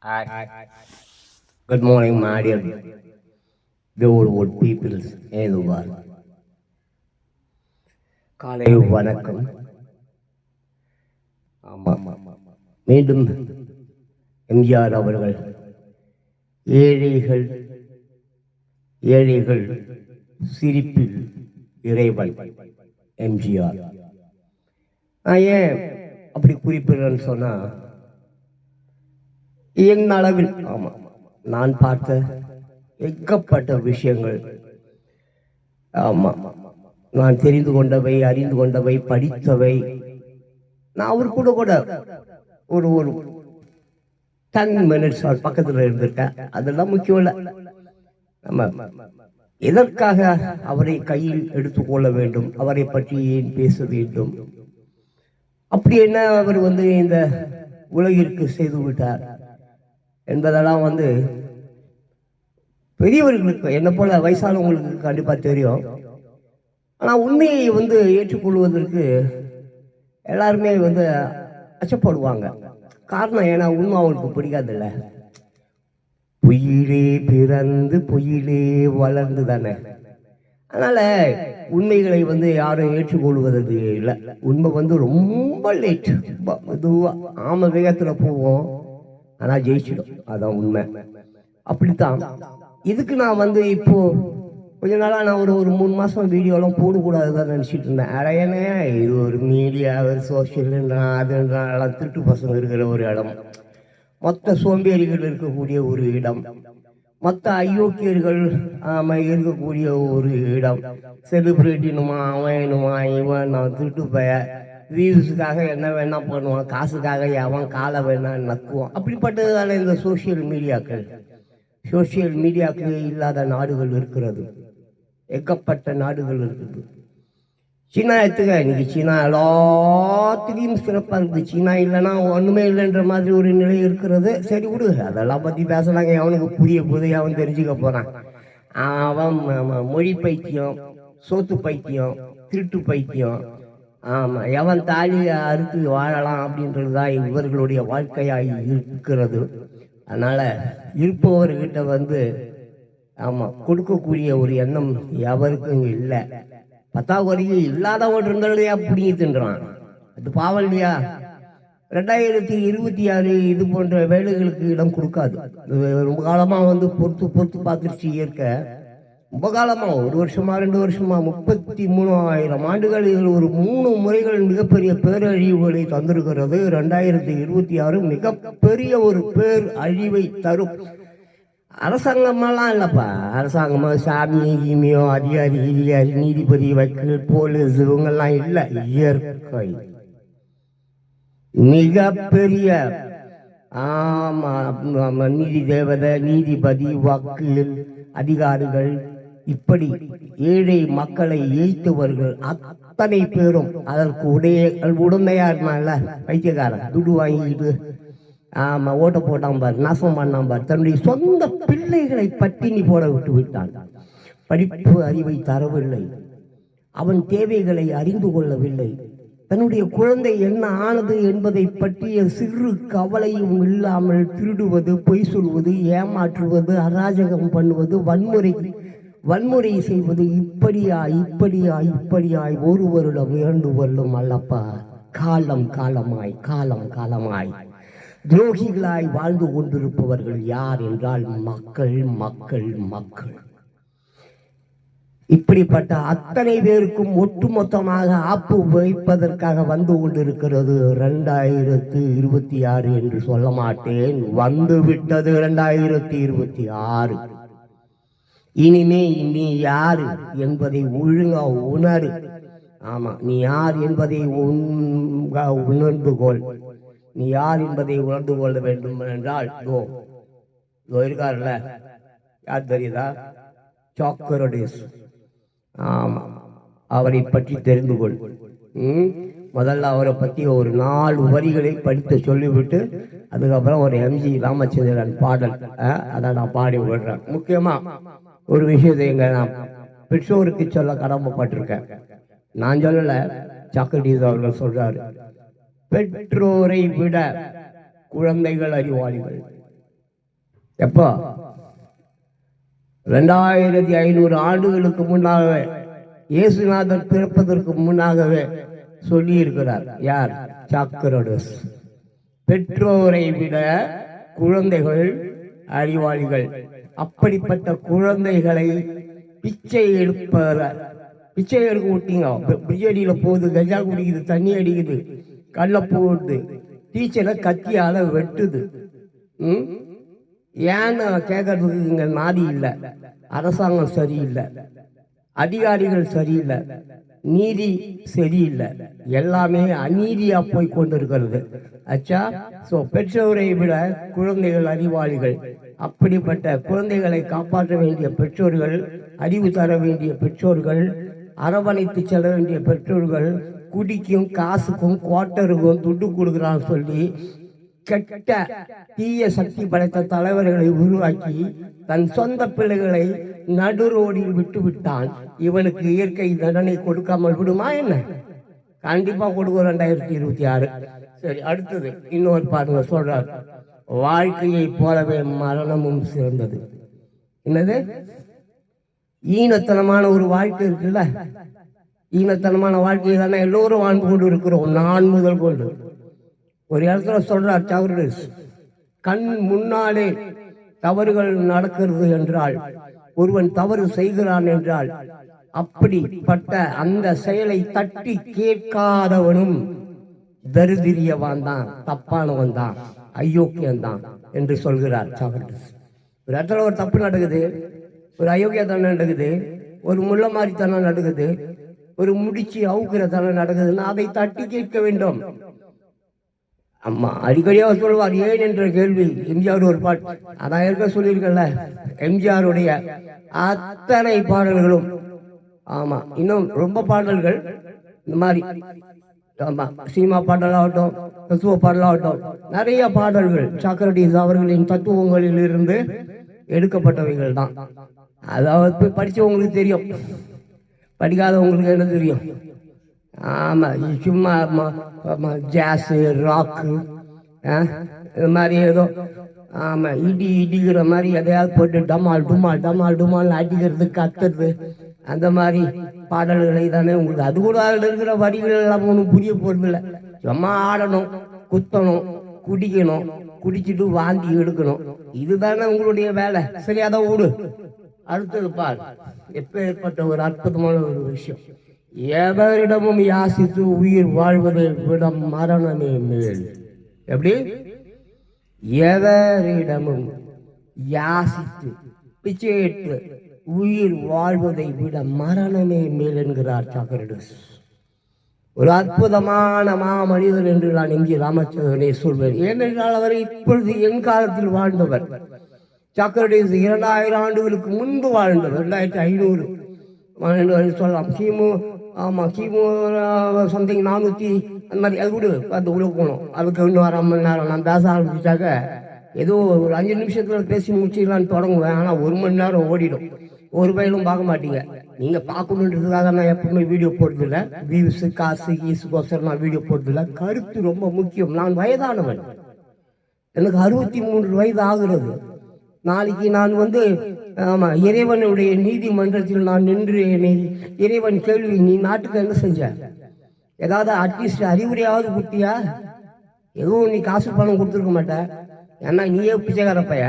Hi. Good morning, my dear beautiful people in the world. காலை வணக்கம். ஆமாம், மீண்டும் எம்ஜிஆர் அவர்கள் ஏழைகள் ஏழைகள் சிரிப்பில் இறைவன் எம்ஜிஆர். நான் ஏன் அப்படி குறிப்பிடுறேன்னு சொன்னா, என் அளவில் ஆமாம் நான் பார்த்த ஏகப்பட்ட விஷயங்கள், ஆமாம் நான் தெரிந்து கொண்டவை, அறிந்து கொண்டவை, படித்தவை, நான் அவர் கூட கூட ஒரு ஒரு 10 மினிட்ஸ் அவர் பக்கத்தில் இருந்திருக்கேன். அதெல்லாம் முக்கியம் இல்லை. நம்ம எதற்காக அவரை கையில் எடுத்துக்கொள்ள வேண்டும், அவரை பற்றி ஏன் பேச வேண்டும், அப்படி என்ன அவர் இந்த உலகிற்கு செய்து விட்டார் என்பதெல்லாம் பெரியவர்களுக்கு என்ன போல வயசானவங்களுக்கு கண்டிப்பாக தெரியும். ஆனால் உண்மையை ஏற்றுக்கொள்வதற்கு எல்லாருமே அச்சப்படுவாங்க. காரணம் ஏன்னா உண்மை அவங்களுக்கு பிடிக்காதுல்ல. பொய்யிலே பிறந்து பொய்யிலே வளர்ந்து தானே. அதனால உண்மைகளை யாரும் ஏற்றுக்கொள்வதற்கு இல்லை. உண்மை ரொம்ப லேட், மெதுவாக ஆம வேகத்தில் போவோம், ஆனால் ஜெயிச்சிடும். அதான் உண்மை. அப்படித்தான் இதுக்கு நான் இப்போ கொஞ்ச நாளாக நான் ஒரு 3 மாதம் வீடியோலாம் போடக்கூடாதுதான் நினச்சிட்டு இருந்தேன். அடையனே இது ஒரு மீடியா, ஒரு சோஷியல்ன்றான், அதுன்றான், எல்லாம் திருட்டு பசங்க இருக்கிற ஒரு இடம், மொத்த சோம்பேறிகள் இருக்கக்கூடிய ஒரு இடம், மொத்த அயோக்கியர்கள் இருக்கக்கூடிய ஒரு இடம், செலிப்ரிட்டினுமா அவனுமா இவன் நான் திருட்டு பய வியூஸுக்காக என்ன வேணா பண்ணுவான், காசுக்காக அவன் காலை வேணா நக்குவான். அப்படிப்பட்டது தானே இந்த சோஷியல் மீடியாக்கள். சோஷியல் மீடியாக்கள் இல்லாத நாடுகள் இருக்கிறது, ஏகப்பட்ட நாடுகள் இருக்குது. சீனா எடுத்துக்க, இன்னைக்கு சீனா எல்லாத்துலேயும் சிறப்பாக இருக்குது. சீனா இல்லைன்னா ஒன்றுமே இல்லைன்ற மாதிரி ஒரு நிலை இருக்கிறது. சரி விடு, அதெல்லாம் பற்றி பேசலாங்க. அவனுக்கு புதிய அவன் தெரிஞ்சுக்க போகிறான். அவன் மொழி பைத்தியம், சோத்து பைத்தியம், திருட்டு பைத்தியம். ஆமாம், எவன் தாலியை அறுத்து வாழலாம் அப்படின்றது தான் இவர்களுடைய வாழ்க்கையாக இருக்கிறது. அதனால் இருப்பவர்கிட்ட ஆமாம் கொடுக்கக்கூடிய ஒரு எண்ணம் எவருக்கும் இல்லை. பத்தாவதுக்கு இல்லாதவன் இருந்தாலையா பிடிங்கி தின்றான், அது பாவம் இல்லையா? 2026 இது போன்ற வேலைகளுக்கு இடம் கொடுக்காது. ரொம்ப காலமாக பொறுத்து பார்த்துருச்சு இயற்கை. ரொம்ப காலமாக 1 வருஷமா 2 வருஷமா 33,000 ஆண்டுகள் இதில் ஒரு 3 முறைகள் மிகப்பெரிய பேரழிவுகளை தந்திருக்கிறது. 2026 மிகப்பெரிய ஒரு பேர் அழிவை தரும். அரசாங்கமெல்லாம் இல்லைப்பா, அரசாங்கமோ சாமி கிமியோ அதிகாரி நீதிபதி வக்கீல் போலீஸ் இவங்கெல்லாம் இல்லை. இயற்கை மிகப்பெரிய நீதி தேவதை, நீதிபதி, வக்கீல், அதிகாரிகள், இப்படி ஏழை மக்களை ஏய்த்தவர்கள் அத்தனை பேரும் அதற்கு உடமையா இருந்தான்ல பைத்தியக்காரன், துடு வாங்கிட்டு ஓட்ட போட்டான் பார், நாசம் பண்ணான் பார், தன்னுடைய சொந்த பிள்ளைகளை பட்டினி போட விட்டு விட்டான். படிப்பு அறிவை தரவில்லை, அவன் தேவைகளை அறிந்து கொள்ளவில்லை, தன்னுடைய குழந்தை என்ன ஆனது என்பதை பற்றிய சிறு கவலையும் இல்லாமல் திருடுவது, பொய் சொல்வது, ஏமாற்றுவது, அராஜகம் பண்ணுவது, வன்முறை செய்வது, இப்படியாய் 1 வருடம் 2 வருடம் அல்லப்பா, காலம் காலமாய் துரோகிகளாய் வாழ்ந்து கொண்டிருப்பவர்கள் யார் என்றால் மக்கள். இப்படிப்பட்ட அத்தனை பேருக்கும் ஒட்டுமொத்தமாக ஆப்பு வைப்பதற்காக வந்து கொண்டிருக்கிறது 2026 என்று சொல்ல மாட்டேன், வந்துவிட்டது 2026. இனிமே நீ யாரு என்பதை ஒழுங்கா உணரு. ஆமா, நீ யார் என்பதை உணர்ந்து கொள். நீ யார் என்பதை உணர்ந்து கொள்ள வேண்டும் என்றால் இருக்கார்ல, யார் தெரியுதா? சாக்ரடீஸ். ஆமா, அவரை பற்றி தெரிந்து கொள். முதல்ல அவரை பற்றி ஒரு 4 வரிகளை படித்து சொல்லிவிட்டு அதுக்கப்புறம் ஒரு எம்ஜி ராமச்சந்திரன் பாடல் அதை நான் பாடி விடுறேன். முக்கியமா ஒரு விஷயத்தை நான் பெற்றோருக்கு சொல்ல கடமைப்பட்டிருக்கேன். நான் சொல்லல, சாக்ரடீஸ் அவர்கள் சொல்றாரு, பெற்றோரை விட குழந்தைகள் அறிவாளிகள். எப்போ 2500 ஆண்டுகளுக்கு முன்னாகவே இயேசுநாதர் பிறப்பதற்கு முன்னாகவே சொல்லி இருக்கிறார். யார்? சாக்ரடஸ். பெற்றோரை விட குழந்தைகள் அறிவாளிகள். அப்படிப்பட்ட குழந்தைகளை பிச்சை எடுக்க விட்டீங்க. பிரியாணியில போகுது, கஜா குடிக்குது, தண்ணி அடிக்குது, கல்ல போடுது, டீச்சரை கத்தியால வெட்டுது. ஏன்னு கேட்கறதுக்கு இங்க நாதி இல்லை. அரசாங்கம் சரியில்லை, அதிகாரிகள் சரியில்லை, நீதி சரியில்லை, எல்லாமே அநீதியா போய் கொண்டிருக்கிறது. அச்சா. ஸோ பெற்றோரை விட குழந்தைகள் அறிவாளிகள். அப்படிப்பட்ட குழந்தைகளை காப்பாற்ற வேண்டிய பெற்றோர்கள், அறிவு தர வேண்டிய பெற்றோர்கள், அரவணைத்து செல்ல வேண்டிய பெற்றோர்கள், குடிக்கும் காசுக்கும் குவார்ட்டருக்கும் துட்டு கொடுக்குறான்னு சொல்லி கெட்ட தீய சக்தி படைத்த தலைவர்களை உருவாக்கி தன் சொந்த பிள்ளைகளை நடு ரோடில் விட்டு விட்டான். இவனுக்கு இயற்கை தண்டனை கொடுக்காமல் விடுமா என்ன? கண்டிப்பா கொடுக்கும் 2026. சரி, அடுத்தது இன்னொரு பாருங்க. சொல்றார், வாழ்க்கையை போலவே மரணமும் சிறந்தது. என்னது? ஈனத்தனமான ஒரு வாழ்க்கை இருக்குல்ல, ஈனத்தனமான வாழ்க்கை தானே எல்லோரும் வாழ்ந்து கொண்டு இருக்கிறோம், நான் முதல் கொண்டு. ஒரு இடத்துல சொல்றார் சாக்ரடீஸ், கண் முன்னாலே தவறுகள் நடக்கிறது என்றால், ஒருவன் தவறு செய்கிறான் என்றால், அப்படிப்பட்ட அந்த செயலை தட்டி கேட்காதவனும் தரிதிரியவான் தான், தப்பானவன் தான், அயோக்கியன் தான் என்று சொல்கிறார் சாக்ரடீஸ். ஒரு இடத்துல ஒரு தப்பு நடக்குது, ஒரு அயோக்கியத்தனம் நடக்குது, ஒரு முள்ள மாதிரித்தனம் நடக்குது, ஒரு முடிச்சு அவுக்கிற தனம் நடக்குதுன்னா அதை தட்டி கேட்க வேண்டும். அம்மா அடிக்கடியாக சொல்வார் ஏன் என்ற கேள்வி. எம்ஜிஆர் ஒரு பாட்டு அதான் இருக்க சொல்லியிருக்கல. எம்ஜிஆருடைய அத்தனை பாடல்களும், ஆமா இன்னும் ரொம்ப பாடல்கள் இந்த மாதிரி, ஆமா சினிமா பாடலாகட்டும், தத்துவ பாடலாகட்டும், நிறைய பாடல்கள் சாக்ரடீஸ் அவர்களின் தத்துவங்களில் இருந்து எடுக்கப்பட்டவைகள் தான். அதாவது படித்தவங்களுக்கு தெரியும், படிக்காதவங்களுக்கு என்ன தெரியும்? ஆமாம், சும்மா ஜாஸு ராக்கு இது மாதிரி ஏதோ, ஆமாம் இடிக்கிற மாதிரி எதையாவது போட்டு டமால் டுமால் டமால் டுமால் அடிக்கிறது, கத்துறது, அந்த மாதிரி பாடல்களை தானே உங்களுக்கு. அது கூட அதில் இருக்கிற வரிகள் எல்லாம் ஒன்றும் புரிய போகிறதில்லை. சும்மா ஆடணும், குத்தணும், குடிக்கணும், குடிச்சிட்டு வாந்தி எடுக்கணும், இதுதானே உங்களுடைய வேலை. சரி, அதை விடு. அடுத்தது பார், எப்பேற்பட்ட ஒரு அற்புதமான ஒரு விஷயம். எவரிடமும் யாசித்து உயிர் வாழ்வதை விட மரணமே மேல். எப்படி? எவரிடமும் யாசித்து பிச்சையிட்டு உயிர் வாழ்வதை விட மரணமே மேல் என்கிறார் சாக்ரடீஸ். ஒரு அற்புதமான மனிதர் என்று நான் இங்கே ராமச்சந்திரனை சொல்வேன். ஏனென்றால் அவர் இப்பொழுது என் காலத்தில் வாழ்ந்தவர். சாக்ரடீஸ் 2000 ஆண்டுகளுக்கு முன்பு வாழ்ந்தவர். 2500 சொல்லலாம். கிமு சம்திங் 400 அந்த மாதிரி. அது விடு, அது உள்ள போகணும். அதுக்கு இன்னும் 1/2 மணி நேரம் நான் பேச ஆரம்பிச்சாக்க ஏதோ ஒரு 5 நிமிஷத்தில் பேசி முடிச்சிடலான்னு தொடங்குவேன். ஆனால் 1 மணி நேரம் ஓடிடும். ஒரு பயிலும் பார்க்க மாட்டீங்க. நீங்கள் பார்க்கணுன்றதுக்காக நான் எப்பவுமே வீடியோ போடுறதில்லை. வியூஸு காசு ஈஸுக்கோசரம் நான் வீடியோ போடுறதில்லை. கருத்து ரொம்ப முக்கியம். நான் வயதானவன், எனக்கு 63 வயது ஆகிறது. நாளைக்கு நான் ஆமாம் இறைவனுடைய நீதிமன்றத்தில் நான் நின்று என்னை இறைவன் கேள்வி, நீ நாட்டுக்கு என்ன செஞ்ச? ஏதாவது அட்லீஸ்ட் அறிவுரையாவது கொடுத்தியா? எதுவும் நீ காசு பணம் கொடுத்துருக்க மாட்டேன், ஏன்னா நீயே பிச்சைக்கார பைய.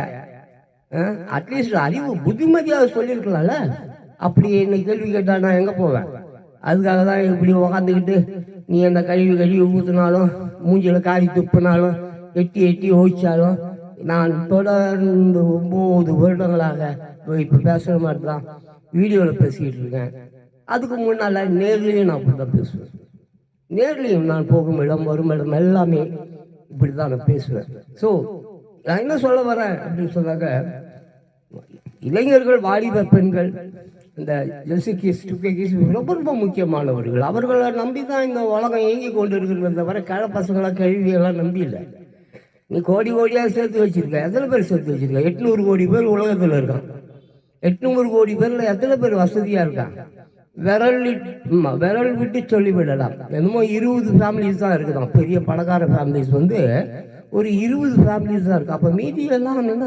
அட்லீஸ்ட் அறிவு புத்திமதியாக சொல்லியிருக்கலாம்ல. அப்படி என்னை கேள்வி கேட்டால் நான் எங்கே போவேன்? அதுக்காக தான் இப்படி உக்காந்துக்கிட்டு நீ அந்த கழுவி ஊற்றினாலும், மூஞ்சியில் காரி துப்புனாலும், எட்டி ஓய்ச்சாலும், நான் தொடர்ந்து 9 வருடங்களாக இப்போ பேசுகிற மாதிரி தான் வீடியோவில் பேசிக்கிட்டு இருக்கேன். அதுக்கு முன்னால் நேர்லேயும் நான் அப்படி தான் பேசுவேன். நேர்லேயும் நான் போகும் இடம் வரும் இடம் எல்லாமே இப்படி தான் நான் பேசுவேன். ஸோ நான் என்ன சொல்ல வரேன் அப்படின்னு சொன்னாக்க, இளைஞர்கள், வாலிப பெண்கள், இந்த ஜெல்சி கேஸ், டுகே கேஸ் ரொம்ப ரொம்ப முக்கியமானவர்கள். அவர்களை நம்பி தான் இந்த உலகம் இயங்கி கொண்டு இருக்கிறத தவிர கிழ பசங்களாம் கல்வியெல்லாம் நம்பி இல்லை. நீ கோடி கோடியாக சேர்த்து வச்சிருக்க. எத்தனை பேர் சேர்த்து வச்சிருக்க? 800 கோடி பேர் உலகத்தில் இருக்கான். 800 கோடி பேரில் எத்தனை பேர் வசதியாக இருக்காங்க? விரல் விட்டு சொல்லிவிடலாம். என்னமோ 20 ஃபேமிலிஸ் தான் இருக்குதான். பெரிய பணக்கார ஃபேமிலிஸ் ஒரு 20 ஃபேமிலிஸ் தான் இருக்கு. அப்போ மீதி எல்லாம் என்ன?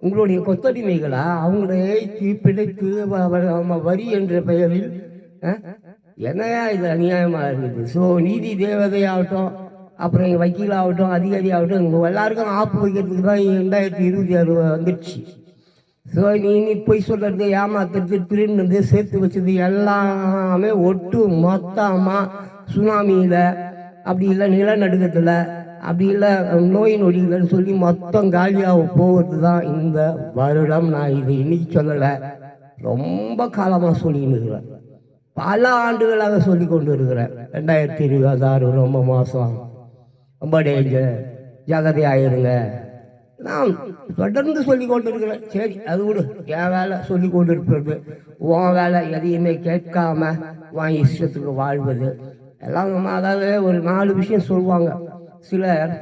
உங்களுடைய கொத்தடிமைகளா அவங்களை பிழைத்து வரி என்ற பெயரில் என்னையா இது அநியாயமாக இருக்குது. ஸோ நீதி தேவதையாகட்டும், அப்புறம் வக்கீலாகட்டும், அதிகாரி ஆகட்டும், உங்கள் எல்லாருக்கும் ஆப்பு வைக்கிறதுக்கு தான் 2026 வந்துடுச்சு. ஸோ நீ போய் சொல்கிறது, ஏமாத்துறது, திருடுனது, சேர்த்து வச்சது எல்லாமே ஒட்டு மொத்தமாக சுனாமியில், அப்படி இல்லை நிலநடுக்கத்தில், அப்படி இல்லை நோய் நொடிகள்னு சொல்லி மொத்தம் காலியாக போகிறது தான் இந்த வருடம். நான் இது இன்னைக்கு சொல்லலை, ரொம்ப காலமாக சொல்லின்னு இருக்கிறேன், பல ஆண்டுகளாக சொல்லி கொண்டு இருக்கிறேன். 2026 ரொம்ப மோசம், ரொம்ப டேஞ்சர், ஜாகிரதை ஆயிருங்க. நான் தொடர்ந்து சொல்லி கொண்டு இருக்கிறேன். சரி அது விடு, என் வேலை சொல்லி கொண்டு இருக்கிறது, உன் வேலை எதையுமே கேட்காம வாங்கி இஷ்டத்துக்கு வாழ்வது எல்லாம். நம்ம அதாவது ஒரு 4 விஷயம் சொல்லுவாங்க. சிலர்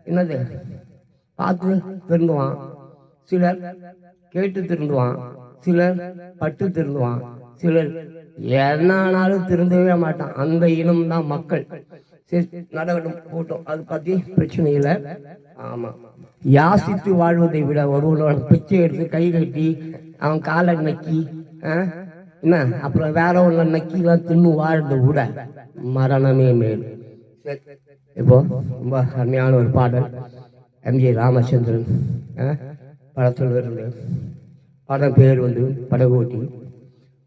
என்னது பார்த்து திருந்துவான், சிலர் கேட்டு திருந்துவான், சிலர் பட்டு திருந்துவான், சிலர் என்னானாலும் திருந்தவே மாட்டான். அந்த இனம் தான் மக்கள். சரி நடக்கட்டும் போட்டோம், அதை பற்றி பிரச்சனை இல்லை. ஆமாம், யாசித்து வாழ்வதை விட ஒருவனோட பிச்சை எடுத்து கை கட்டி அவன் காலை நக்கி என்ன அப்புறம் வேற ஒன்று நக்கிலாம் தின்னு வாழ்றதை விட மரணமே மேல். இப்போ ரொம்ப அருமையான ஒரு பாடல், எம்ஜி ராமச்சந்திரன் படத்தில் இருந்து. படம் பேர் வந்து படகோட்டி.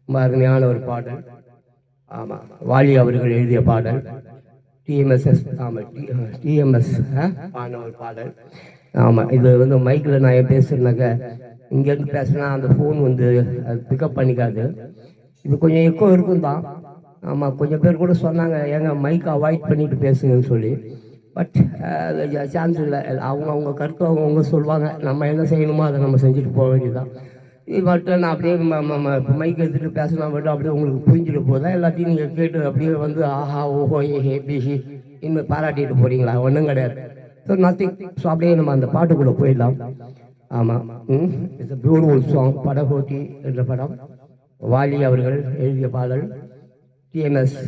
ரொம்ப அருமையான ஒரு பாடல். ஆமாம், வாலி அவர்கள் எழுதிய பாடல். டிஎம்எஸ் பாடின ஒரு பாடல். ஆமாம், இது வந்து மைக்கில் நான் ஏன் பேசுகிறேன்னாக்க, இங்கேருந்து பேசுனா அந்த ஃபோன் வந்து அது பிக்கப் பண்ணிக்காது. இது கொஞ்சம் எக்கோ இருக்கும் தான். ஆமாம், கொஞ்சம் பேர் கூட சொன்னாங்க ஏங்க மைக்கை அவாய்ட் பண்ணிட்டு பேசுங்கன்னு சொல்லி. பட் சான்ஸ் இல்லை. அவங்க கருத்து அவங்க சொல்லுவாங்க, நம்ம என்ன செய்யணுமோ அதை நம்ம செஞ்சுட்டு போக வேண்டியதுதான். இது மட்டும் நான் அப்படியே மைக் எடுத்துகிட்டு பேசினா மட்டும் அப்படியே உங்களுக்கு புரிஞ்சுட்டு போதா, எல்லாத்தையும் நீங்கள் கேட்டு அப்படியே வந்து ஆஹா ஓஹோ ஏ பிஹி இன்னும் பாராட்டிட்டு போகிறீங்களா? ஒன்றும் கிடையாது. So nothing. ஸோ அப்படியே நம்ம அந்த பாட்டுக்குள்ளே போயிடலாம். ஆமாம், இட்ஸ் பியூட்டிஃபுல் சாங். படகோட்டி என்ற படம், வாலி அவர்கள் எழுதிய பாடல், டிஎம்எஸ்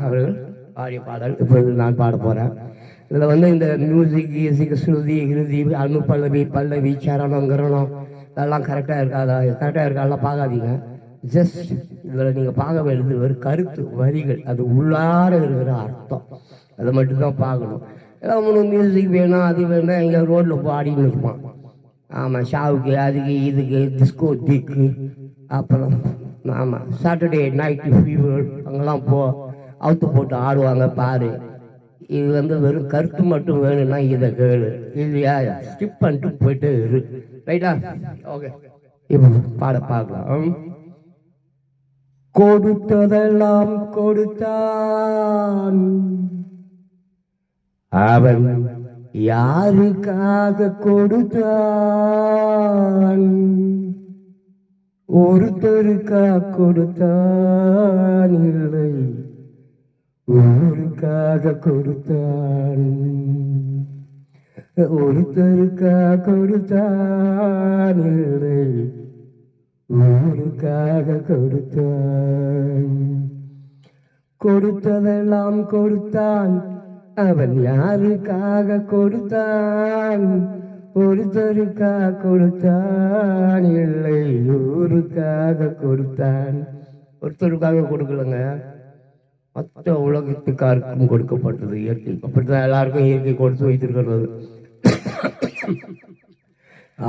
அவர்கள் பாடிய பாடல். இப்பொழுது நான் பாட போகிறேன். இதில் வந்து இந்த மியூசிக், இசைக்கு, ஸ்ருதி, இறுதி, அனுப்பல்லவி, பல்லவி, சரணம், கரணம் அதெல்லாம் கரெக்டாக இருக்காதா, கரெக்டாக இருக்காதெல்லாம் பார்க்காதீங்க. ஜஸ்ட் இதில் நீங்கள் பார்க்க வேண்டியது ஒரு கருத்து வரிகள், அது உள்ளார இருக்கிற அர்த்தம், அதை மட்டும்தான் பார்க்கணும். எல்லாம் ஒன்று மியூசிக் வேணும், அது வேணும், எங்கே ரோட்டில் பாடின்னு இருப்பான். ஆமாம், ஷாவுக்கு, அதுக்கு, இதுக்கு, டிஸ்கோ டிக்கு, அப்புறம் ஆமாம் சாட்டர்டே நைட்டு ஃபீவர் அங்கெல்லாம் அவுத்து போட்டு ஆடுவாங்க பாரு. இது வந்து வெறும் கருத்து மட்டும் வேணும்னா இதை கேளு, இல்லையா ஸ்கிப் பண்ணிட்டு போயிட்டு இரு. ரைட்டா? ஓகே, இப்போ பாட பார்க்கலாம். கொடுத்ததெல்லாம் கொடுத்தான் அவன், யாருக்காக கொடுத்தான்? ஒருத்தருக்காக கொடுத்தான், இல்லை ஊருக்காக கொடுத்தான். ஒருத்தருக்காக கொடுத்தான், இல்லை ஊருக்காக கொடுத்தான். கொடுத்ததெல்லாம் கொடுத்தான் அவன், யாருக்காக கொடுத்தான்? ஒருத்தருக்காக கொடுத்தான், இல்லை ஊருக்காக கொடுத்தான். ஒருத்தருக்காக கொடுக்கலங்க, மொத்த உலகத்துக்காருக்கும் கொடுக்கப்பட்டது இயற்கை. அப்படித்தான் எல்லாருக்கும் இயற்கை கொடுத்து வைத்திருக்கிறது.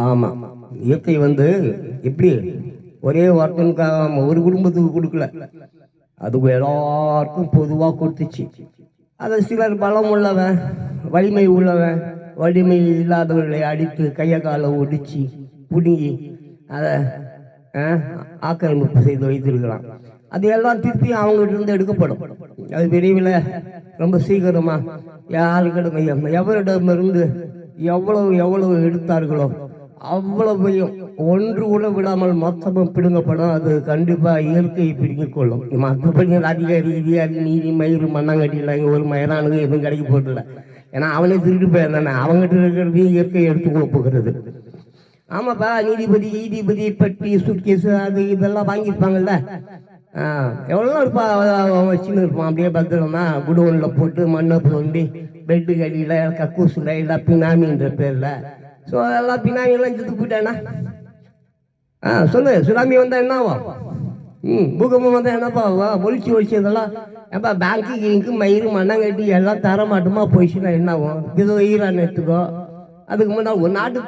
ஆமாம், இயற்கை வந்து எப்படி ஒரே ஒருத்தனுக்காக ஒரு குடும்பத்துக்கு கொடுக்கல, அது எல்லாருக்கும் பொதுவாக கொடுத்துச்சு. அதை சிலர் பலம் உள்ளவன், வலிமை உள்ளவன், வலிமை இல்லாதவர்களை அடித்து கையை காலை ஒடிச்சு பிடுங்கி அதை ஆக்கிரமிப்பு செய்து வைத்திருக்கிறான். அது எல்லாம் திருப்பி அவங்ககிட்ட இருந்து எடுக்கப்படும். அது விரைவில் ரொம்ப சீக்கிரமாக யாருக்கிடம் எவரிடமிருந்து எவ்வளவு எடுத்தார்களோ அவ்வளவையும் ஒன்று கூட விடாமல் மொத்தமும் பிடுங்கப்படும். அது கண்டிப்பாக இயற்கையை பிடுங்கிக் கொள்ளும். மற்றபடி அதிகாரி இதிகாரி நீதி மயிறு மண்ணாங்கட்டியில் இங்கே ஒரு மயிரானது எதுவும் கிடைக்க போகிறதில்ல. ஏன்னா அவனே திருட்டு போயிருந்தானே, அவங்ககிட்ட இருக்கிறதையும் இயற்கை எடுத்துக்கொள்ள போகிறது. ஆமாப்பா, நீதிபதி பட்டி சுட்கேஸு அது இதெல்லாம் வாங்கியிருப்பாங்கல்ல, எவ்வளோ இருப்பா வச்சுன்னு இருப்பான். அப்படியே பத்திரமா குடோனில் போட்டு மண்ணை தோண்டி பெட்டு கடியில் கக்கூசில் இல்லை பினாமின்ற பேரில் ஸோ அதெல்லாம் பின்னாடியெல்லாம் செத்து போயிட்டானா? சொல்லு, சுனாமி வந்தால் என்ன ஆகும்? பூகம்பம் வந்தால் என்னப்பா ஆகும்? ஒழிச்சு இதெல்லாம் ஏப்பா பேங்க்கு கீங்க்கு மயிறு மண்ணாங்கட்டி எல்லாம் தர மாட்டோமா போயிடுச்சுன்னா என்ன ஆகும்? இதோ ஈரான் எடுத்துக்கோ. அதுக்கு முன்னாடி ஒரு நாட்டு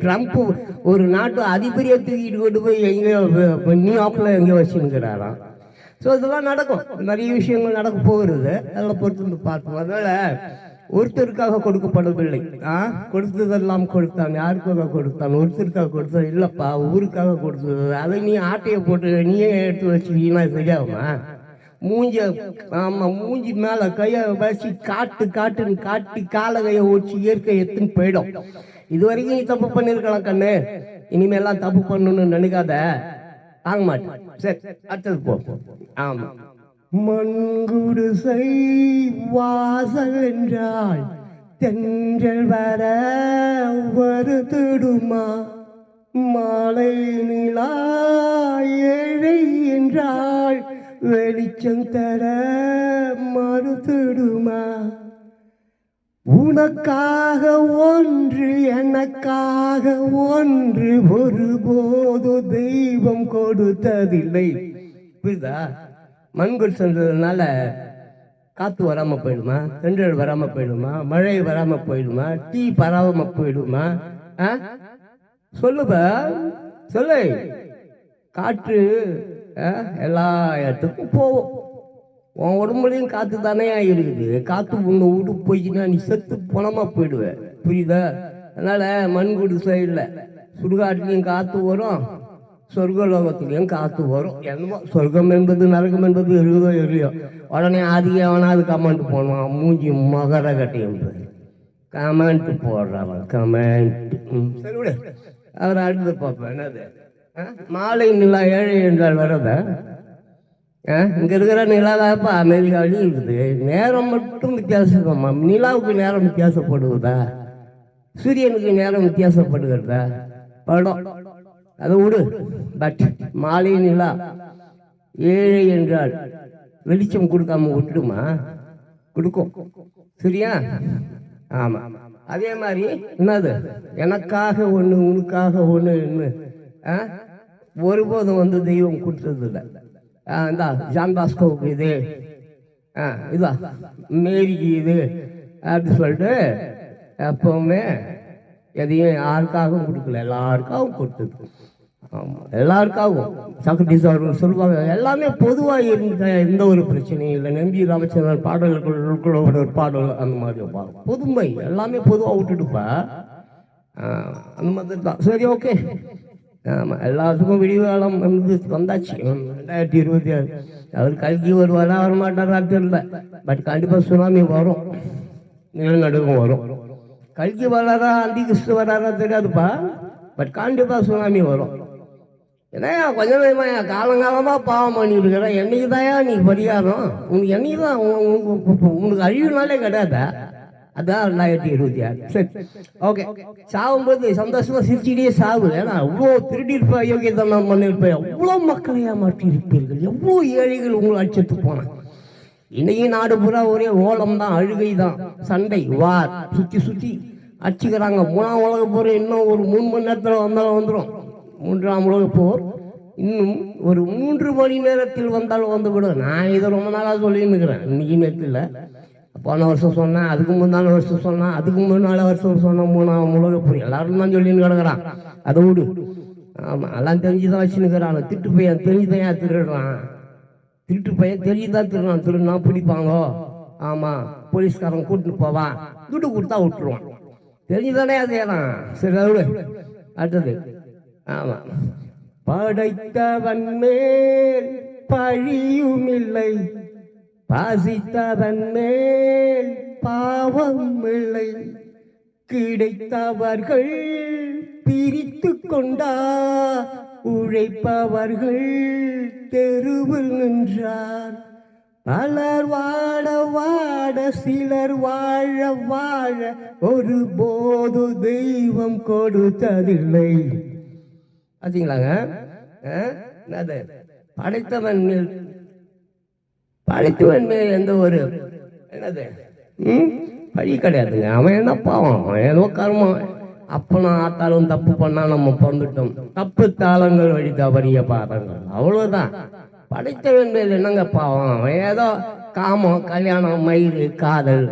ட்ரம்ப்பு ஒரு நாட்டு அதிபதியை தூக்கிட்டு கொண்டு போய் எங்கேயோ நியூயார்க்கில் எங்கேயோ வச்சுருக்கிறாராம். ஸோ இதெல்லாம் நடக்கும், நிறைய விஷயங்கள் நடக்க போகிறது. அதெல்லாம் பொறுத்து வந்து பார்ப்போம். அதனால் ஒருத்தருக்காக கொடுக்கப்படவில்லை. கொடுத்ததெல்லாம் கொடுத்தான். யாருக்காக கொடுத்தான்? ஒருத்தருக்காக கொடுத்தது இல்லைப்பா, ஊருக்காக கொடுத்தது. அதை நீ ஆட்டையை போட்டு நீயே எடுத்து வச்சுக்கிட்டீங்கன்னா சரியாகுமா? மூஞ்சி மேலே கையை வச்சு காட்டுன்னு காட்டி காலை கையை ஓடிச்சு இயற்கை எடுத்துன்னு போயிடும். இது வரைக்கும் நீ தப்பு பண்ணியிருக்கலாம் கண்ணு, இனிமேலாம் தப்பு பண்ணணும்னு நினைக்காத. தாங்க மாட்டேன். சரி, அடுத்தது போ. ஆமா, மண்குடிசை வாசல் என்றால் தென்றல் வர வருத்திடுமா? மாலை நிலா ஏழை என்றால் வெளிச்சம் தர மறுத்திடுமா? உனக்காக ஒன்று எனக்காக ஒன்று ஒருபோது தெய்வம் கொடுத்ததில்லை. புரியுதா? மண்குள் சென்றதுனால காற்று வராமல் போயிடுமா? தென்றல் வராமல் போயிடுமா? மழை வராமல் போயிடுமா? தீ பரவாமல் போயிடுமா? சொல்லுப்பா, சொல்லு. காற்று எல்லா இடத்துக்கும் போவோம். உன் உடம்புலையும் காற்று தானே இருக்குது. காற்று உன்னை விட்டு போயிடுச்சுன்னா நீ செத்து பணமாக போயிடுவேன். புரியுதா? அதனால் மண்குடிசை இல்லை, சுடுகாட்டுலையும் காற்று வரும், சொர்க்கலோகத்துலேயும் காற்று வரும். என்னமோ சொர்க்கம் என்பது நரகம் என்பது இருக்குதோ இல்லையோ, உடனே அதுக்கு அவனாவது கமெண்ட் போடுவான். மூஞ்சி மகர கட்டை என்பது கமெண்ட் போடுறான். கமெண்ட் சரி விடு, அவர் அடுத்து பார்ப்பேன். என்னது மாலை நிலா ஏழை என்றால் வரத? இங்கே இருக்கிற நிலாதாப்பா அமெரிக்காவிலையும் இருக்குது. நேரம் மட்டும் வித்தியாசமா? நிலாவுக்கு நேரம் வித்தியாசப்படுவதா? சூரியனுக்கு நேரம் வித்தியாசப்படுகிறதா? படம் அதை விடு. பட் மாலை நிலா ஏழை என்றால் வெளிச்சம் கொடுக்காம விட்டுடுமா? கொடுக்கும். சரியா? ஆமா. அதே மாதிரி என்னது, எனக்காக ஒன்று உனக்காக ஒன்று ஒருபோதும் வந்து தெய்வம் கொடுத்ததில்லை. இந்த ஜான் பாஸ்கோவுக்கு இது, இதா மேரிக்கு இது அப்படி சொல்லிட்டு எப்பவுமே எதையும் யாருக்காகவும் கொடுக்கல, எல்லாருக்காகவும் கொடுத்தது. ஆமாம், எல்லாருக்காகவும். சாக்ரட்டிஸ் அவர்கள் சொல்லுவாங்க, எல்லாமே பொதுவாக இருந்த எந்த ஒரு பிரச்சனையும் இல்லை. நம்பி ராமச்சந்திரன் பாடல்களுக்குள்ள ஒரு பாடல் அந்த மாதிரி பொதுமை எல்லாமே பொதுவாக விட்டுட்டுப்பா. அந்த மாதிரி தான். சரி, ஓகே. ஆமாம், எல்லாத்துக்கும் விடிவு காலம் வந்தாச்சு. 2026 அவர் கல்கி வருவாரா வர மாட்டாரா தெரியல. பட் கண்டிப்பாக சுனாமி வரும், நிலநடுக்கம் வரும். கல்கி வராரா அந்தி கிறிஸ்து வராரா தெரியாதுப்பா. பட் கண்டிப்பாக சுனாமி வரும். ஏன்னா கொஞ்சம் கொஞ்சமாக காலங்காலமாக பாவம் பண்ணிட்டு இருக்கிறேன். என்னைக்கு தாயா நீ பரிகாரம்? உனக்கு என்னைக்கு தான் உனக்கு அழிவுனாலே கிடையாதா? அதான் 2026. சரி, ஓகே. சாகும்போது சந்தோஷமாக சிரிச்சிட்டே சாவு. ஏன்னா அவ்வளோ திருடியிருப்பா, யோகியத்தனம் பண்ணியிருப்பேன், எவ்வளோ மக்களை ஏமாற்றியிருப்பீர்கள், எவ்வளோ ஏழைகள் உங்களை அடிச்சுட்டு போனேன். இன்னைக்கு நாடு பூரா ஒரே ஓலம் தான், அழுகை தான், சண்டை, வார், சுற்றி அடிச்சுக்கிறாங்க. 3ஆம் உலக போர் இன்னும் ஒரு 3 மணி நேரத்தில் வந்தாலும் வந்துடும். 3ஆம் உலக போர் இன்னும் ஒரு 3 மணி நேரத்தில் வந்தாலும் வந்துவிடும். நான் இதை ரொம்ப நாளாக சொல்லின்னு இருக்கிறேன். இன்னைக்கு நேரத்தில் போன வருஷம் சொன்னேன், அதுக்கு முன்னாள் வருஷம் சொன்னேன், அதுக்கு முன்னாள் வருஷம் சொன்னேன். 3ஆம் உலக போர் எல்லாரும் தான் சொல்லின்னு கிடக்குறான். அதை விடு. ஆமாம், எல்லாம் தெரிஞ்சுதான் வச்சுன்னுக்கிறான். திட்டு பையன் தெரிஞ்சுதான் ஏன் திருடுறான்? திருட்டு பையன் தெரிஞ்சுதான் திருடுறான். திருடுனா பிடிப்பாங்க. ஆமாம், போலீஸ்காரன் கூட்டிட்டு போவான், துட்டு கொடுத்தா விட்டுருவான். தெரிஞ்சுதானே அதேதான். சரி, அதை விடு. அடுத்தது, ஆமாம், படைத்தவன் மேல் பழியும் இல்லை, பாசித்தவன் மேல் பாவம் இல்லை, கிடைத்தவர்கள் பிரித்து கொண்டா, உழைப்பவர்கள் தெருவில் நின்றார். பலர் வாட வாட சிலர் வாழ வாழ ஒருபோது தெய்வம் கொடுத்ததில்லை. பார்த்தீங்களாங்க? என்னது படைத்தவன் மேல் எந்த ஒரு என்னது பழி கிடையாதுங்க. அவன் என்ன பாவம், அவன் ஏதோ கர்மம். அப்பனும் ஆத்தாலும் தப்பு பண்ணா நம்ம பிறந்துட்டோம். தப்பு தாளங்கள் வழி தவறிய பாதங்கள், அவ்வளவுதான். படைத்தவன் மேல் என்னங்க பாவம்? அவன் ஏதோ காமம், கல்யாணம், மயிறு, காதல்,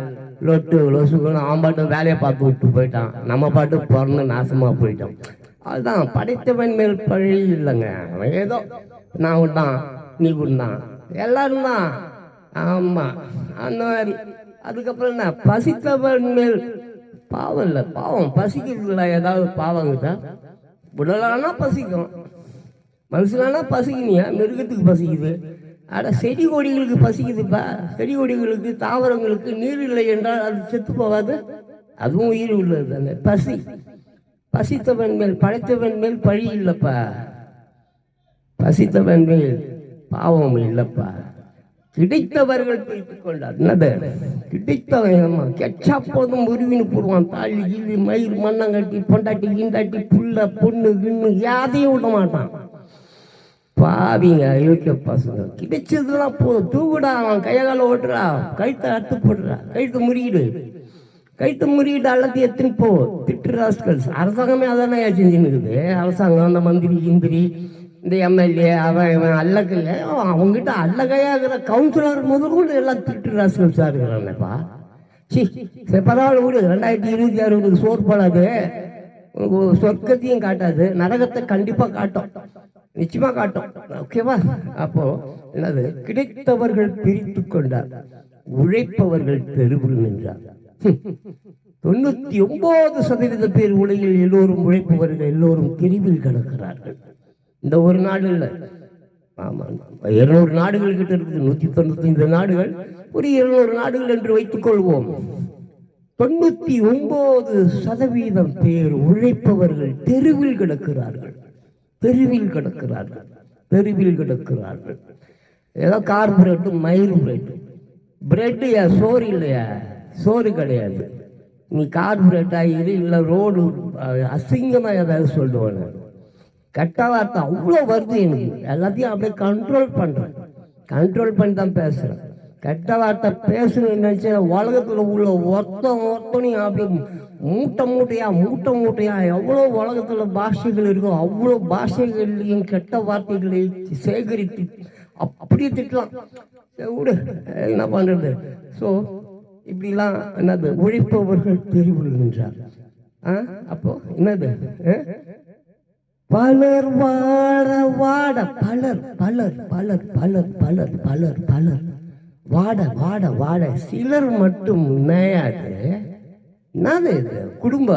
லொட்டு லொசுக்குன்னு அவன் பாட்டு வேலையை பார்த்து விட்டு போயிட்டான். நம்ம பாட்டு பிறந்து நாசமா போயிட்டோம். அதுதான், படைத்தவன் மேல் பழி இல்லைங்க. அவன் ஏதோ நான் விட்டான், நீ விட்டான், எல்லாரும் தான். ஆமா, அந்த மாதிரி. அதுக்கப்புறம் என்ன, பசித்தவன் மேல் பாவம் இல்லை. பாவம் பசிக்கிறதுல ஏதாவது பாவங்குதா? உடலானா பசிக்கும், மனுஷனானா பசிக்கணியா? மிருகத்துக்கு பசிக்குது. அட செடி கொடிகளுக்கு பசிக்குதுப்பா. செடி கொடிகளுக்கு, தாவரங்களுக்கு நீர் இல்லை என்றால் அது செத்து போகாது. அதுவும் உயிர் உள்ளது தானே. பசி, பசித்தவன் மேல், படைத்தவன் மேல் பழி இல்லைப்பா. பசித்தவன் மேல் பாவம் இல்லைப்பா. கிடைத்தவர்கள் பிரித்துக் கொண்டார். என்னது கிடைத்தவன்? கெச்சா போதும் உருவின்னு போடுவான். தாலி கிள்ளி மயிர் மண்ணங்கட்டி பொண்டாட்டி கிண்டாட்டி புள்ள பொண்ணு கிண்ணு யாதையும் விட மாட்டான். பாவிங்க அயோக்கிய பசங்க. கிடைச்சதுலாம் போதும், தூக்குடா, அவன் கையால ஓட்டுறா, கழுத்தை அறுத்து போடுறா, கழுத்து முறியிடு, கழுத்து முறியிட்டு அல்லத்தையும் எத்தனை போ திட்டு ராஸ்கல்ஸ். அரசாங்கமே அதானே செஞ்சுன்னு இருக்குது. அரசாங்கம், அந்த மந்திரி கிந்திரி, இந்த எம்எல்ஏ, அவன் இவன் அல்லக்கைய, அவங்ககிட்ட அல்லக்கையாகிற கவுன்சிலர் முதல் கூட எல்லாம் திட்டு ராஸ்கல்ஸாக இருக்கிறானேப்பா. சரி பரவாயில்ல விடு. 2026 சோறு போடாது, சொர்க்கத்தையும் காட்டாது, நரகத்தை கண்டிப்பா காட்டும், நிச்சயமா காட்டும். ஓகேவா? அப்போ என்னது, கிடைத்தவர்கள் பிரித்து கொண்டார், உழைப்பவர்கள் தெருவில் நின்றார். 99% பேர் உலகில் எல்லோரும் உழைப்பவர்கள், எல்லோரும் தெருவில் கிடக்கிறார்கள். இந்த ஒரு நாடு இல்லை, ஆமா 200 நாடுகள் கிட்ட இருக்குது. 195 நாடுகள், ஒரு 200 நாடுகள் என்று வைத்துக் கொள்வோம். 99% பேர் உழைப்பவர்கள் தெருவில் கிடக்கிறார்கள், தெருவில் கிடக்கிறார்கள், தெருவில் கிடக்கிறார்கள். ஏதோ கார் பிரெட்டு, மயிறு பிரெட்டு. பிரெட்டு சோறு இல்லையா? சோறு கிடையாது. நீ கார் பிரெட் ஆகிடு, இல்லை ரோடு அசிங்கமா ஏதாவது சொல்லுவானு. கெட்ட வார்த்தை அவ்வளோ வருது எனக்கு. எல்லாத்தையும் அப்படியே கண்ட்ரோல் பண்றேன், கண்ட்ரோல் பண்ணி தான் பேசுறேன். கெட்ட வார்த்தை பேசணும்னு நினைச்சேன். உலகத்துல உள்ள ஒருத்தனையும் அப்படி மூட்டை மூட்டையா எவ்வளோ உலகத்துல பாஷைகள் இருக்கோ அவ்வளோ பாஷைகள்லையும் கெட்ட வார்த்தைகளை சேகரித்து அப்படியே திட்டலாம். விடு, என்ன பண்றது? ஸோ இப்படிலாம் என்னது, உழைப்பவர்கள் தெருவில் நின்றார். அப்போ என்னது, பலர் வாழ வாட, பலர் பலர் பலர் பலர் பலர் பலர் பலர் வாட வாட வாட, சிலர் மட்டும் நேயாது. என்னது இது? குடும்ப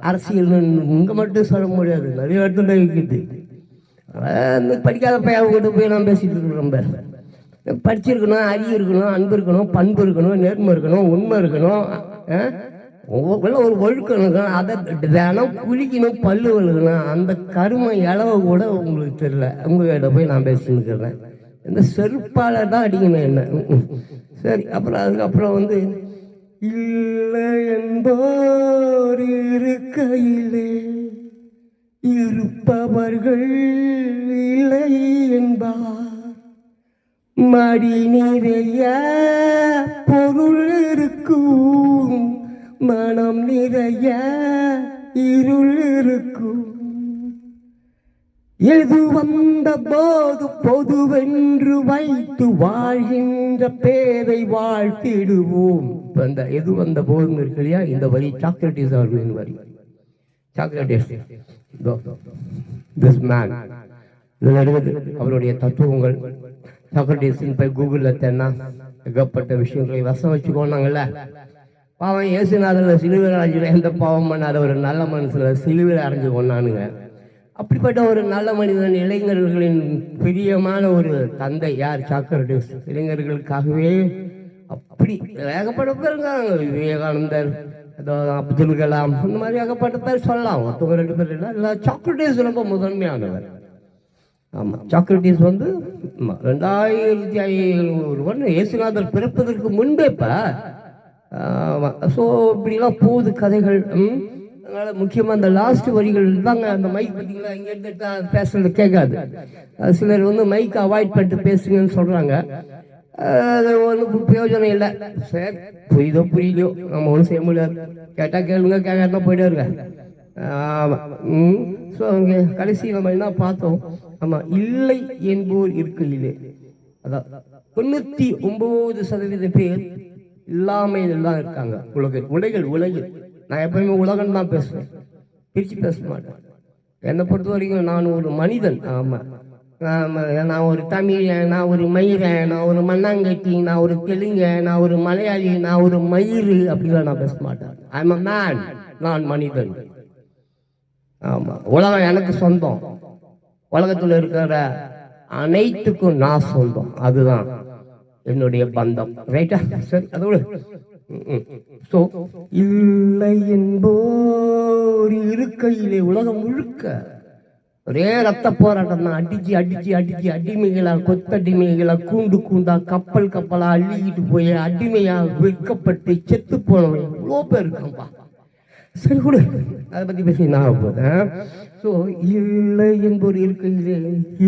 அரசியல் இங்க மட்டும் சொல்ல முடியாது, நிறைய இடத்துல இருக்குது. படிக்காத பையன் கிட்ட போய் நான் பேசிட்டு இருக்கிறோம். ரொம்ப படிச்சிருக்கணும், அறிவு இருக்கணும், அன்பு இருக்கணும், பண்பு இருக்கணும், நேர்மை இருக்கணும், உண்மை இருக்கணும், ஒரு ஒழுக்கம் இருக்கணும். அதை தினம் குளிக்கணும், பல்லு வழுக்கணும். அந்த கருமை இளவை கூட உங்களுக்கு தெரியல. உங்ககிட்ட போய் நான் பேசிட்டு இருக்கிறேன். இந்த செருப்பால தான் அடிக்கணும் என்ன. சரி, அப்புறம் அதுக்கப்புறம் வந்து இல்லை என்போர் இருக்கையிலே இருப்பவர்கள் இல்லை என்பார். மடி நிறைய பொருள் இருக்கும், மனம் நிறைய இருள் இருக்கும். எது வந்த போது பொதுவென்று வைத்து வாழ்கின்ற பேரை வாழ்த்திடுவோம். அந்த எது வந்த போதும் இருக்கு இல்லையா, இந்த வரி சாக்ரட்டிஸ் அவர்களின் வரி. சாக்ரட்டிஸ் திஸ் மேன், அவருடைய தத்துவங்கள். சாக்ரட்டிஸின் போய் கூகுளில் தேனா ஏகப்பட்ட விஷயங்களை வசம் வச்சுக்கோனாங்கல்ல. பாவம் இயேசுநாதர் சிலுவையில் அரைஞ்சிட, எந்த பாவம் பண்ணாத ஒரு நல்ல மனுஷனை சிலுவையில் அரைஞ்சு கொண்டானுங்க. அப்படிப்பட்ட ஒரு நல்ல மனிதன், இளைஞர்களின் பிரியமான ஒரு தந்தை யார்? சாக்ரட்டிஸ். இளைஞர்களுக்காகவே அப்படி ஏகப்பட்ட பேர் இருக்காங்க. விவேகானந்தர், அப்துல் கலாம், இந்த மாதிரி ஏகப்பட்ட பேர் சொல்லலாம். 1-2 பேர் இல்லை. சாக்ரட்டிஸ் ரொம்ப முதன்மையானவர். ஆமாம், சாக்ரட்டிஸ் வந்து 2500 இயேசுநாதர் பிறப்பதற்கு முன்பே இப்போ. ஸோ இப்படிலாம் போகுது கதைகள். அதனால முக்கியமாக அந்த லாஸ்ட் வரிகள் தாங்க. அந்த மைக் பார்த்தீங்களா, இங்கே இருந்துட்டு பேசுறது கேட்காது. சிலர் வந்து மைக் அவாய்ட் பண்ணிட்டு பேசுங்கன்னு சொல்கிறாங்க. அது ஒன்றும் பிரயோஜனம் இல்லை. சரி, புரியுதோ புரியலையோ நம்ம ஒன்றும் செய்ய முடியாது. கேட்டால் கேளுங்க, கேட்காதான் போயிட்டே இருக்க. ஆமாம். ஸோ அங்கே கடைசி நம்ம என்ன பார்த்தோம்? ஆமாம், இல்லை என்போர் இருக்கையிலே, அதான் 99% பேர் இல்லாமையில் தான் இருக்காங்க. உலகில் நான் எப்பவுமே உலகம் தான் பேசுவேன், பிரித்து பேச மாட்டேன். என்னை பொறுத்த வரைக்கும் நான் ஒரு மனிதன். ஆமாம், நான் ஒரு தமிழன், நான் ஒரு மயிரன், நான் ஒரு மண்ணாங்கட்டி, நான் ஒரு தெலுங்கன், நான் ஒரு மலையாளி, நான் ஒரு மயிறு, அப்படிலாம் நான் பேச மாட்டேன். ஐ எம் அ மேன், நான் மனிதன். ஆமாம், உலகம் எனக்கு சொந்தம். உலகத்தில் இருக்கிற அனைத்துக்கும் நான் சொந்தம். அதுதான் என்னுடைய பந்தம். ரைட்டா? சரி, அதோடு ஸோ இல்லை என்போர் இருக்கையிலே உலகம் முழுக்க ஒரே ரத்த போராட்டம் தான். அடிச்சு அடிமைகளா, கொத்தடிமைகளா, கூண்டா, கப்பலா அள்ளிக்கிட்டு போய் அடிமையா விற்கப்பட்டு செத்து போனவன் இவ்வளோ பேர் இருக்கான்ப்பா. சரி கூட அதை பற்றி பேசி நான் போதேன். ஸோ இல்லை என்போர் இருக்கையிலே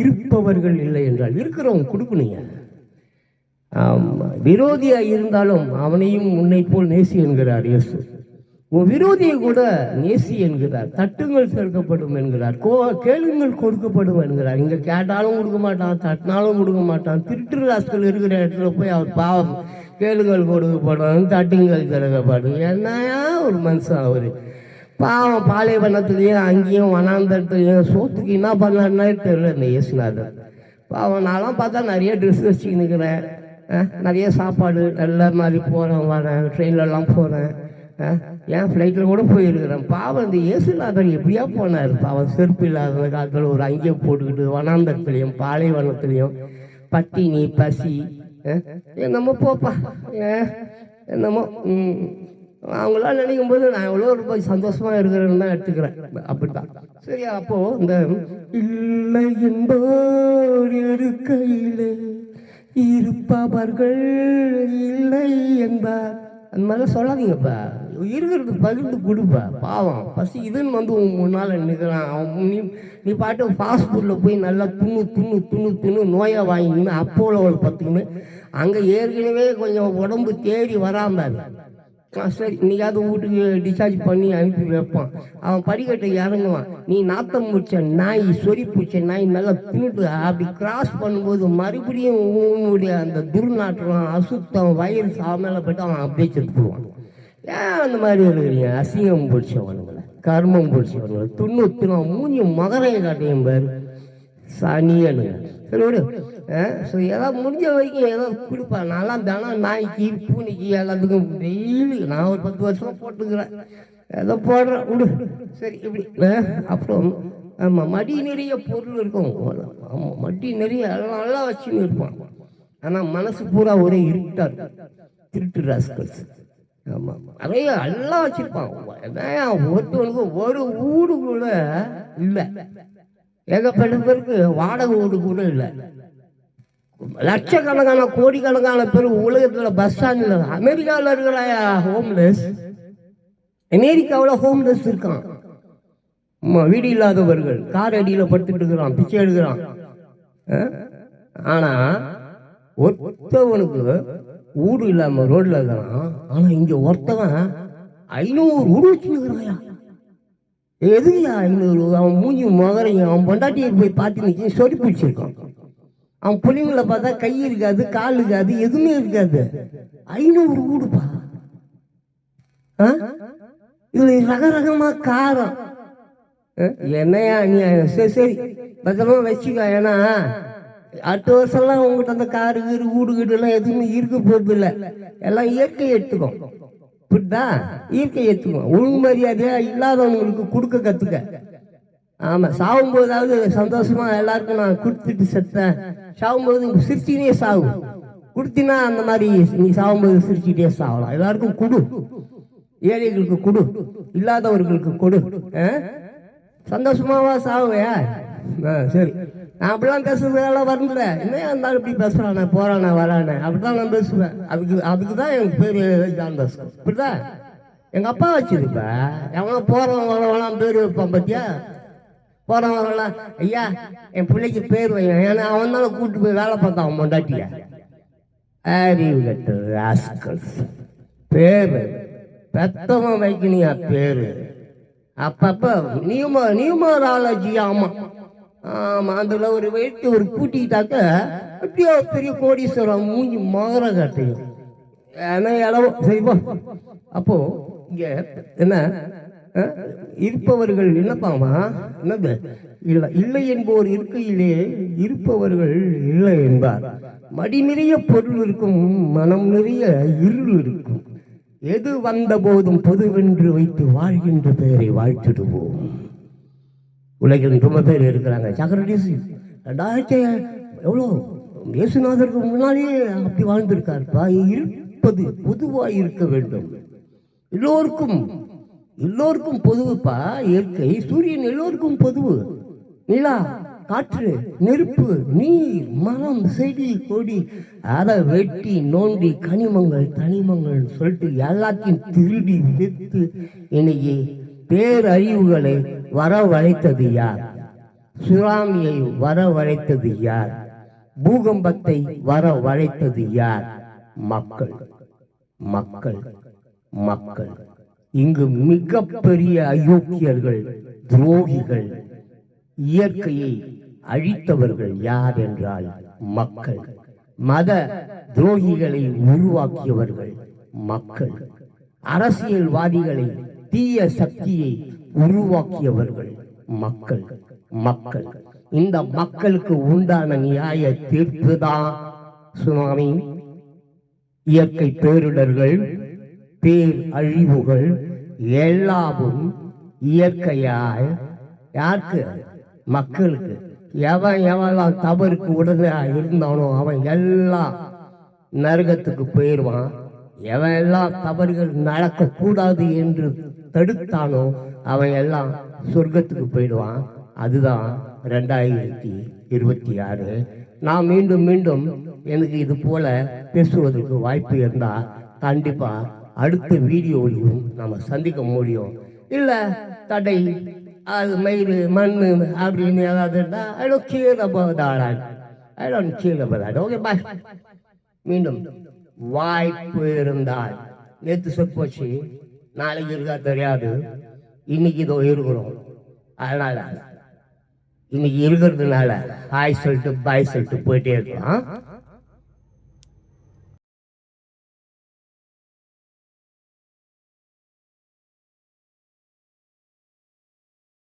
இருப்பவர்கள் இல்லை என்றால் இருக்கிறவங்க கொடுக்கணுங்க. விரோதியா இருந்தாலும் அவனையும் உன்னை போல் நேசி என்கிறார் இயேசு. உன் விரோதியை கூட நேசி என்கிறார். தட்டுங்கள் சேர்க்கப்படும் என்கிறார். கேளுங்கள் கொடுக்கப்படும் என்கிறார். இங்க கேட்டாலும் கொடுக்க மாட்டான், தட்டினாலும் கொடுக்க மாட்டான். திருட்டு ராஸ்கள் இருக்கிற இடத்துல போய் அவர் பாவம் கேளுங்கள் கொடுக்கப்படும், தட்டுங்கள் திறக்கப்படும். என்னையா ஒரு மனுஷன் அவரு பாவம். பாலைவனத்துலேயும் அங்கேயும் வனாந்தரத்துலையும் சோத்துக்கு என்ன பண்ணாருன்னே தெரியல இந்த இயேசுநாதர் பாவம். நான்லாம் பார்த்தா நிறைய ட்ரெஸ் வச்சுக்கின்னு இருக்கிறேன், நிறைய சாப்பாடு நல்ல மாதிரி போகிறேன் வரேன், ட்ரெயின்லலாம் போகிறேன், ஏன் ஃப்ளைட்டில் கூட போயிருக்கிறேன். பாவம் இந்த இயேசுநாதர் எப்படியா போனார் பாவம். செருப்பு இல்லாத காலத்தில் ஒரு அங்கேயே போட்டுக்கிட்டு வனாந்தரத்துலேயும் பாலைவனத்துலேயும் பட்டினி பசி என்னமோ போப்பா என்னமோ. அவங்களாம் நினைக்கும் போது நான் எவ்வளோ ரொம்ப சந்தோஷமாக இருக்கிறேன்னு தான் எடுத்துக்கிறேன். அப்படித்தான். சரி, அப்போது இந்த இல்லை என்போர் இருக்கையிலே இருப்பவர்கள் இல்லை என்பார் அந்த மாதிரிலாம் சொல்லாதீங்கப்பா. இருக்கிறது பகிர்ந்து கொடுப்பா. பாவம் பசி இதுன்னு வந்து உன் முன்னால் நிற்கிறான். அவன் நீ பாட்டு ஃபாஸ்ட் ஃபுட்டில் போய் நல்லா துண்ணு நோயாக வாங்கிக்கின்னு அப்போல பார்த்திங்கன்னு அங்கே ஏற்கனவே கொஞ்சம் உடம்பு தேடி வராமல் சரி இன்னைக்காவது வீட்டுக்கு டிஸ்சார்ஜ் பண்ணி அனுப்பி வைப்பான். அவன் படிக்கட்டை இறங்குவான். நீ நாத்தம் முடிச்ச நாய், சொறி பூச்ச நாய் நல்லா தின்னுட்டு அப்படி கிராஸ் பண்ணும்போது மறுபடியும் உன்னுடைய அந்த துர்நாற்றம் அசுத்தம் வயிறு சாமையில போய்ட்டு அவன் அப்படியே செத்து போடுவான். ஏன் அந்த மாதிரி இருக்கிறீங்க? அசிங்கம் பிடிச்சவனுங்களை, கர்மம் பிடிச்சவனுங்களை, துண்ணு மூஞ்சி மகரையை காட்டையும் பேர் சனியனுங்க. சரி விடு. ஸோ ஏதாவது முடிஞ்ச வரைக்கும் ஏதாவது கொடுப்பேன். நான்லாம் தினம் நாய்க்கு பூனைக்கு எல்லாத்துக்கும் டெய்லி நான் ஒரு 10 வருஷமாக போட்டுக்கிறேன். ஏதோ போடுறேன் விடு. சரி இப்படி அப்புறம் ஆமாம், மடி நிறைய பொருள் இருக்கும். ஆமாம், மடி நிறைய எல்லாம் நல்லா வச்சுன்னு இருப்பான். ஆனால் மனசு பூரா ஒரே இருட்டா இருக்கும். திருட்டு ராஸ்கல்ஸ். ஆமாம், நிறைய எல்லாம் வச்சிருப்பான். ஒருத்தவனுக்கு ஒரு வீடு கூட இல்லை. ஏகப்பட்ட பேருக்கு வாடகை வீடு கூட இல்லை. லட்சக்கணக்கான கோடிக்கணக்கான பேர் உலகத்தில் பஸ் ஸ்டாண்டில். அமெரிக்காவில் இருக்கிற ஹோம்லெஸ், அமெரிக்காவில் ஹோம்லெஸ் இருக்கான். வீடு இல்லாதவர்கள் கார் அடியில் படுத்துட்டு இருக்கிறான், பிச்சை எடுக்கிறான். ஆனா ஒருத்தவனுக்கு வீடு இல்லாம ரோட்ல இருக்கிறான். ஆனா இங்க ஒருத்தவன் 500 வீடு வச்சுருக்கிறாயா? எதுயா 500? அவன் மூஞ்சி மகரையும் அவன் பொண்டாட்டியை போய் பார்த்து நிற்க சொல்லி பிடிச்சிருக்கான். அவன் பிள்ளைங்களை பார்த்தா கை இருக்காது, கால் இருக்காது, எதுவுமே இருக்காது. 500 வீடுப்பா. இதுல ரகரகமா காரம். என்னையா நீ சரி பத்திரமா வச்சுக்க. ஏன்னா அடுத்த வருஷம்லாம் உங்ககிட்ட அந்த காரு கீரு வீடு கீடு எல்லாம் எதுவுமே இருக்க போறது இல்லை. எல்லாம் இயற்கை எடுத்துக்கும். புரியுதா? இயற்கை எடுத்துக்கும். ஒழுங்கு மரியாதையா இல்லாதவங்களுக்கு கொடுக்க கத்துக்க. ஆமா, சாகும்போதாவது சந்தோஷமா எல்லாருக்கும் நான் கொடுத்துட்டு செத்தேன். சாகும்போது சிரிச்சினே சாகு. கொடுத்தினா அந்த மாதிரி நீ சாகும்போது சிரிச்சுட்டே சாகலாம். எல்லாருக்கும் கொடு, ஏழைகளுக்கு கொடு, இல்லாதவர்களுக்கு கொடு. சந்தோஷமாவா சாகுவையா? சரி, நான் அப்படிலாம் பேசுறதெல்லாம் வரல. என்ன இருந்தாலும் இப்படி பேசுறானே, போறானே, வரானே, அப்படிதான் நான் பேசுவேன். அதுக்கு தான் எனக்கு பேரு ஜான் பாஸ்கர். இப்படிதான் எங்க அப்பா வச்சிருப்ப. எவனா போறவன் வரவெல்லாம் பேர் வைப்பான். பத்தியா? போறவங்கலாம் ஐயா என் பிள்ளைக்கு பேர் வைங்க. ஏன்னா அவன் தானே கூப்பிட்டு போய் வேலை பார்த்தான் அவன் பொண்டாட்டிய. அறிவு கட்டு ராஸ்கல்ஸ். பேரு பெத்தவன் வைக்கணியா பேரு? அப்பப்போ நியூமராலஜி. ஆமாம் ஆமாம், அதில் ஒரு வெயிட்டு ஒரு கூட்டிக்கிட்டாக்க அப்படியே பெரிய கோடீஸ்வரம் மூஞ்சி மாற காட்டையும். ஏன்னா இளவோ சரிப்பா. அப்போ இங்கே என்ன இருப்பவர்கள் என்னப்பாமா என்னது இல்லை இல்லை என்போர் இருக்கையிலே இருப்பவர்கள் இல்லை என்பார். மடி நிறைய பொருள் இருக்கும், மனம் நிறைய இருள் இருக்கும். எது வந்த போதும் பொதுவென்று வைத்து வாழ்கின்ற பெயரை வாழ்த்திடுவோம். உலகில் ரொம்ப பேர் இருக்கிறாங்க. சாக்ரட்டிஸ் 2000 எவ்வளோ இயேசுநாதருக்கு முன்னாடியே அப்படி வாழ்ந்திருக்காருப்பா. இருப்பது பொதுவாக இருக்க வேண்டும். எல்லோருக்கும் பொதுவுப்பா. இயற்கை சூரியன் எல்லோருக்கும் பொதுவு. நிலா, காற்று, நெருப்பு, நீர், மரம், செடி, கொடி, அதை வெட்டி நோண்டி தனிமங்கள் சொல்லிட்டு எல்லாத்தையும் திருடி வித்து இன்னைக்கு பேரழிவுகளை வரவழைத்தது யார்? சுனாமியை வரவழைத்தது யார்? பூகம்பத்தை வரவழைத்தது யார்? மக்கள். இங்கு மிகப்பெரிய அயோக்கியர்கள், துரோகிகள், இயற்கையை அழித்தவர்கள் யார் என்றால் மக்கள். மத துரோகிகளை உருவாக்கியவர்கள் மக்கள். அரசியல்வாதிகளை, தீய சக்தியை உருவாக்கியவர்கள் மக்கள். இந்த மக்களுக்கு உண்டான நியாய தீர்ப்பு தான் சுனாமி, இயற்கை பேரிடர்கள், பேர் அழிவுகள் எல்லாமும் இயற்கையாய் யாருக்கு? மக்களுக்கு. எவன் தவறுக்கு உடனே இருந்தானோ அவன் எல்லாம் நரகத்துக்கு போயிடுவான். எவன் எல்லாம் தவறுகள் நடக்கக்கூடாது என்று தடுத்தானோ அவன் எல்லாம் சொர்க்கத்துக்கு போயிடுவான். அதுதான் 2026. நான் மீண்டும் எனக்கு இது போல பேசுவதற்கு வாய்ப்பு இருந்தால் கண்டிப்பாக அடுத்த வீடியோவிலையும் நம்ம சந்திக்க முடியும். இல்லை தடை, அது மயிறு மண் அப்படின்னு ஏதாவது இருந்தால் I don't care about that. Okay bye. மீண்டும் வாய்ப்பு இருந்தால், நேற்று சொற்போச்சு, நாளைக்கு இருக்கா தெரியாது. இன்னைக்கு இதோ இருக்கிறோம். அதனால இன்னைக்கு இருக்கிறதுனால ஹாய் சொல்லிட்டு பாய் சொல்லிட்டு போயிட்டே இருக்கலாம்.